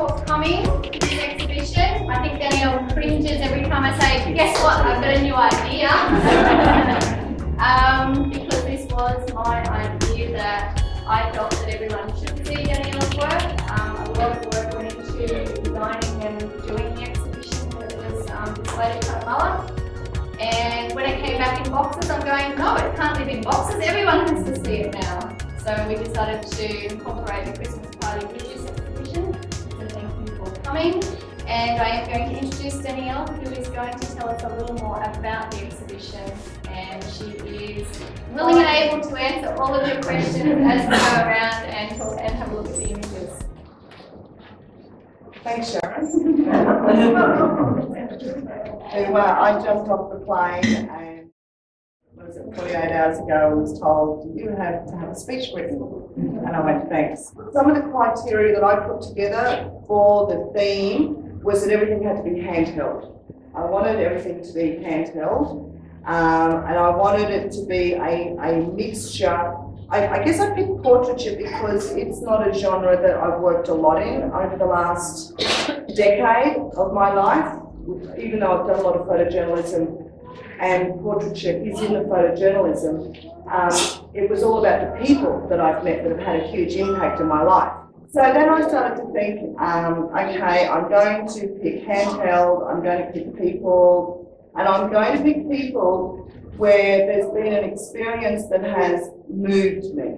for coming to this exhibition. I think Danielle cringes every time I say, guess what, I've got a new idea. Because this was my idea that I felt that everyone should see Danielle's work. A lot of work went into designing and doing the exhibition that was displayed at Cunnamulla. And when it came back in boxes, I'm going, no, it can't live in boxes, everyone has to see it now. So we decided to incorporate the Christmas party with this exhibition. So thank you for coming. And I am going to introduce Danielle, who is going to tell us a little more about the exhibition. And she is willing and able to answer all of your questions as we go around and talk and have a look at the images. Thanks, Sharon. I jumped off the plane and 48 hours ago I was told, you have to have a speech written. And I went, thanks. Some of the criteria that I put together for the theme was that everything had to be handheld. I wanted everything to be handheld. And I wanted it to be a mixture. I guess I picked portraiture because it's not a genre that I've worked a lot in over the last decade of my life, even though I've done a lot of photojournalism and portraiture is in the photojournalism. It was all about the people that I've met that have had a huge impact in my life. So then I started to think, okay, I'm going to pick handheld, I'm going to pick people, and I'm going to pick people where there's been an experience that has moved me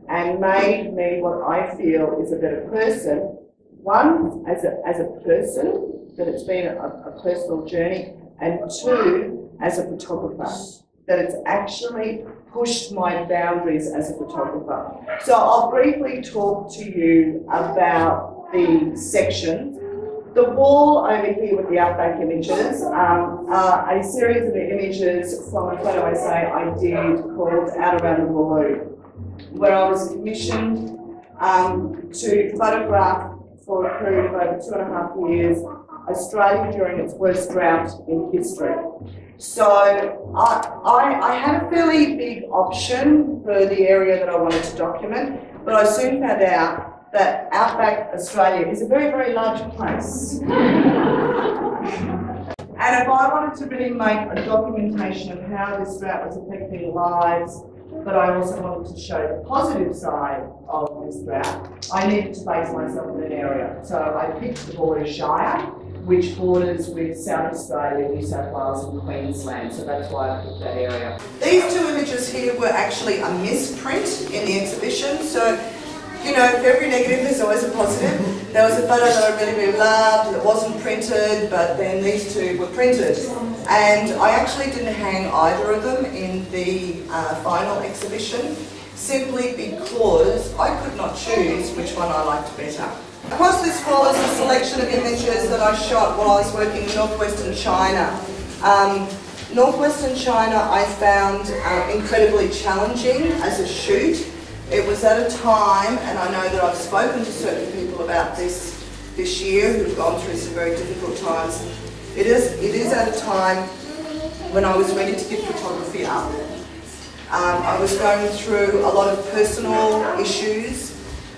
and made me what I feel is a better person. One, as a person, that it's been a personal journey, and two, as a photographer, that it's actually pushed my boundaries as a photographer. So I'll briefly talk to you about the sections. The wall over here with the outback images are a series of images from a photo essay I did called Out Around the Blue, where I was commissioned to photograph for a period of over 2.5 years Australia during its worst drought in history. So I had a fairly big option for the area that I wanted to document, but I soon found out that outback Australia is a very, very large place. And if I wanted to really make a documentation of how this drought was affecting lives, but I also wanted to show the positive side of this drought, I needed to base myself in an area. So I picked the Border Shire, which borders with South Australia, New South Wales and Queensland, so that's why I picked that area. These two images here were actually a misprint in the exhibition, so you know, for every negative there's always a positive. There was a photo that I really, really loved that wasn't printed, but then these two were printed. And I actually didn't hang either of them in the final exhibition, simply because I could not choose which one I liked better. Across this wall is a selection of images that I shot while I was working in northwestern China. Northwestern China I found incredibly challenging as a shoot. It was at a time, and I know that I've spoken to certain people about this year who've gone through some very difficult times. It is at a time when I was ready to give photography up. I was going through a lot of personal issues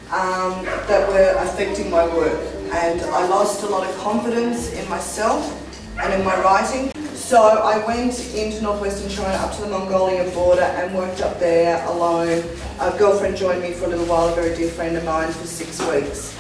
that were affecting my work, and I lost a lot of confidence in myself and in my writing. So I went into northwestern China up to the Mongolian border and worked up there alone. A girlfriend joined me for a little while, a very dear friend of mine, for 6 weeks.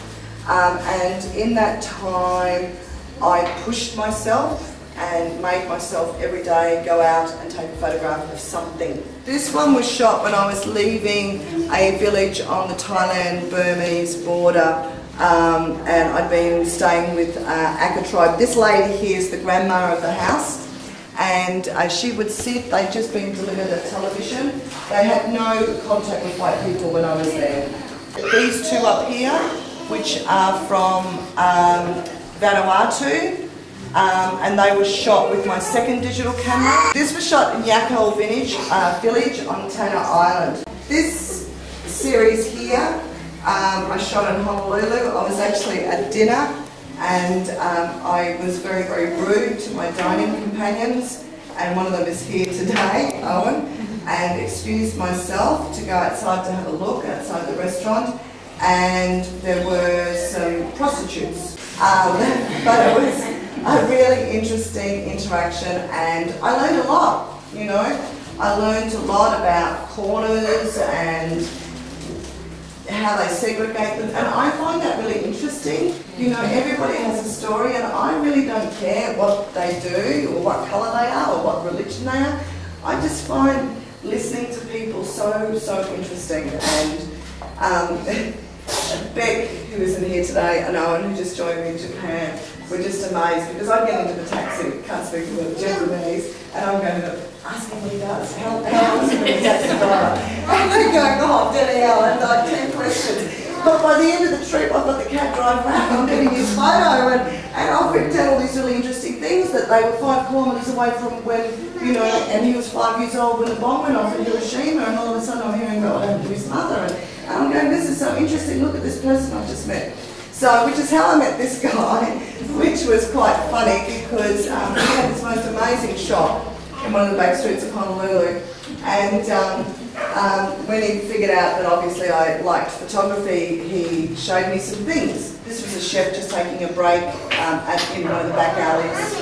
And in that time I pushed myself and made myself every day go out and take a photograph of something. This one was shot when I was leaving a village on the Thailand-Burmese border, and I'd been staying with Aka tribe. This lady here is the grandma of the house, and she would sit, they'd just been delivered a television. They had no contact with white people when I was there. These two up here, which are from Vanuatu, and they were shot with my second digital camera. This was shot in Yakal village on Tanna Island. This series here, I shot in Honolulu. I was actually at dinner, and I was very, very rude to my dining companions, and one of them is here today, Owen, and excused myself to go outside to have a look outside the restaurant, and there were some prostitutes prostitutes. But it was a really interesting interaction, and I learned a lot, you know. I learned a lot about corners and how they segregate them, and I find that really interesting. You know, everybody has a story, and I really don't care what they do or what colour they are or what religion they are. I just find listening to people so interesting. And Beck, who isn't here today, and Owen, who just joined me in Japan, were just amazed, because I get into the taxi, can't speak a word of Japanese, and I'm going to ask him what he does. How is he when he takes the driver? And they're going, oh, Denny Allen, like 10 questions. But by the end of the trip, I've got the cab driver out, I'm getting his photo, and I've written down all these really interesting things, that they were 5 kilometres away from when, you know, and he was 5 years old when the bomb went off in Hiroshima, and all of a sudden I'm hearing about what happened to his mother, and I'm going, this is so interesting, look at this person I've just met. So, which is how I met this guy, which was quite funny, because he had this most amazing shop in one of the back streets of Honolulu, and when he figured out that obviously I liked photography, he showed me some things. This was a chef just taking a break in one of the back alleys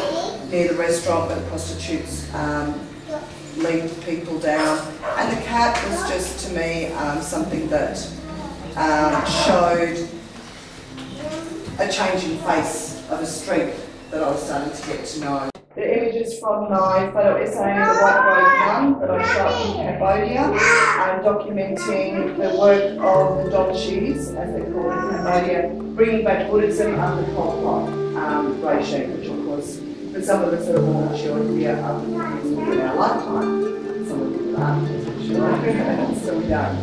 near the restaurant where the prostitutes lead people down. And the cat was just, to me, something that showed a changing face of a street that I was starting to get to know. The images from my photo essay, The White Road Nun, that I shot in Cambodia, documenting the work of the Dongshis, as they're called in Cambodia, bringing back Buddhism under the Pol Pot regime, which of course, for some of us that are more mature here, is within our lifetime. Some of people aren't, for sure, so we don't.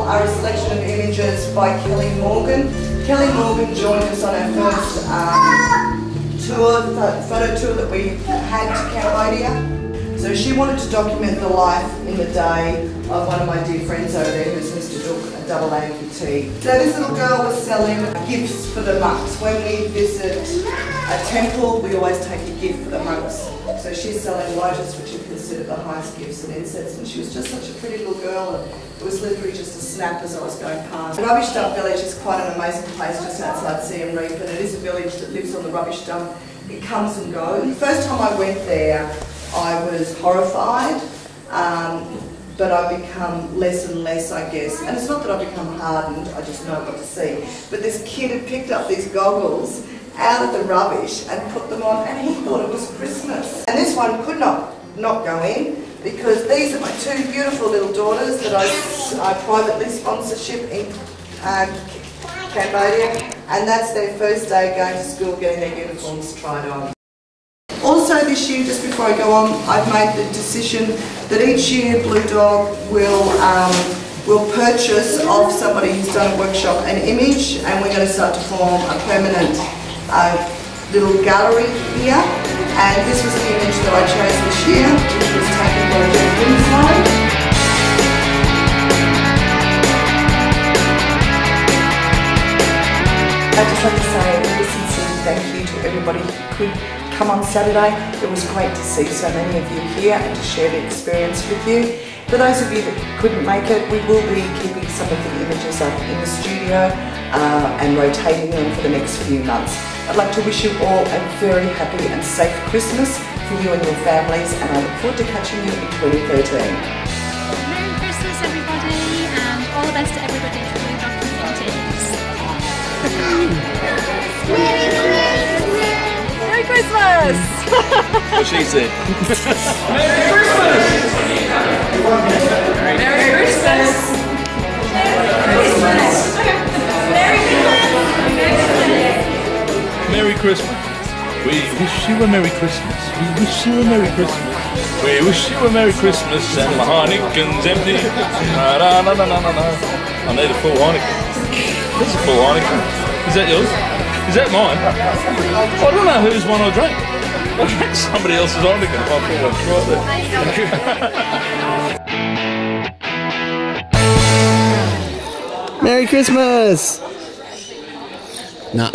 Are a selection of images by Kelly Morgan. Kelly Morgan joined us on our first photo tour that we had to Cambodia. So she wanted to document the life in the day of one of my dear friends over there, who's Mr. Duke, a double amputee. So this little girl was selling gifts for the monks. When we visit a temple, we always take a gift for the monks. So she's selling lotus, which are considered the highest gifts and incense, and she was just such a pretty little girl, and it was literally just a snap as I was going past. The rubbish dump village is quite an amazing place just outside Siem Reap, and it is a village that lives on the rubbish dump. It comes and goes. The first time I went there, I was horrified, but I've become less and less, I guess. And it's not that I've become hardened, I just know what to see. But this kid had picked up these goggles out of the rubbish and put them on, and he thought it was Christmas. And this one could not go in, because these are my 2 beautiful little daughters that I privately sponsorship in Cambodia, and that's their first day going to school, getting their uniforms tried on. Also this year, just before I go on, I've made the decision that each year Bluedog will purchase off somebody who's done a workshop an image, and we're going to start to form a permanent little gallery here. And this was the image that I chose this year, which was taken by Jeff Winslow. I'd just like to say a really sincere thank you to everybody who could come on Saturday. It was great to see so many of you here and to share the experience with you. For those of you that couldn't make it, we will be keeping some of the images up in the studio and rotating them for the next few months. I'd like to wish you all a very happy and safe Christmas for you and your families, and I look forward to catching you in 2013. Merry Christmas everybody, and all the best to everybody for Bluedog communities. Merry Christmas! What she said. Merry Christmas! Merry Christmas! Merry Christmas. We wish you a Merry Christmas. We wish you a Merry Christmas. We wish you a Merry Christmas and the Heineken's empty. I need a full Heineken. That's a full Heineken. Is that yours? Is that mine? I don't know whose one I drank. I drank somebody else's Heineken if I thought I'd try that. Merry Christmas! Nah.